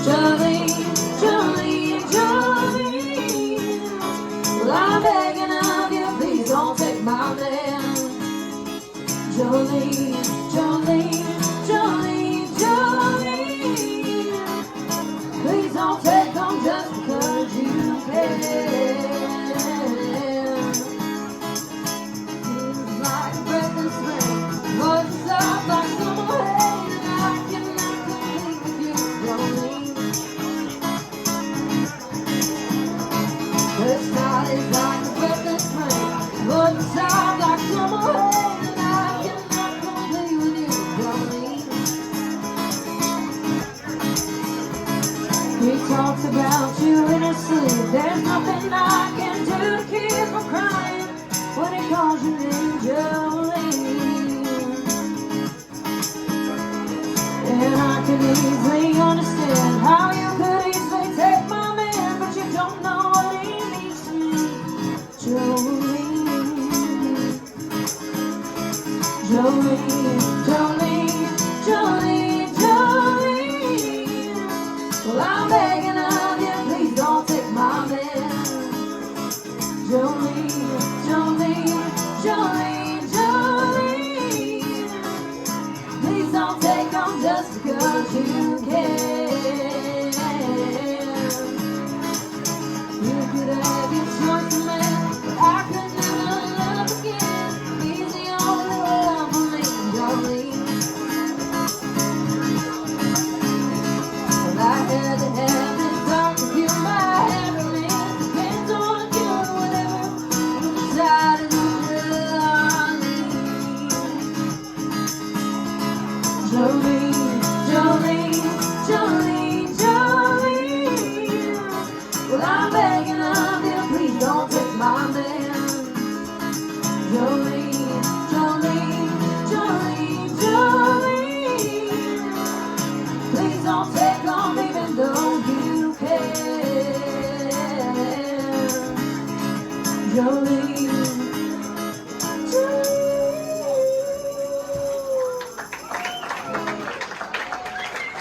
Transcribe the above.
Jolene, Jolene, Jolene. Well, I'm begging of you, please don't take my man. Jolene, Jolene, Jolene, Jolene. Please don't take them just because you can. It's like a breath in spring, but it's up like summer rain, and I cannot compete with you, Jolene. This night is like a breath in spring, but it's up like summer rain, and I cannot compete with you, Jolene. He talks about you in his sleep. There's nothing I can do to keep from crying when he calls your name, Jolene. And I can easily understand how you could easily take my man, but you don't know what he means to me, Jolene. Jolene, Jolene, Jolene, Jolene. Well, I'm begging of you, please don't take my man. Jolene, Jolene, Jolene, Jolene. Please don't take them just because you can. You could have your choice of man, but I could never love again. He's the only love for me, Jolene. Well, I had to have this done with you. My happiness depends on you. Whatever you decide to do, Jolene, Jolene, Jolene, Jolene. Well, I'm begging of you, please don't take my man. Jolene, Jolene, Jolene, Jolene. Please don't take them even though you can. Jolene.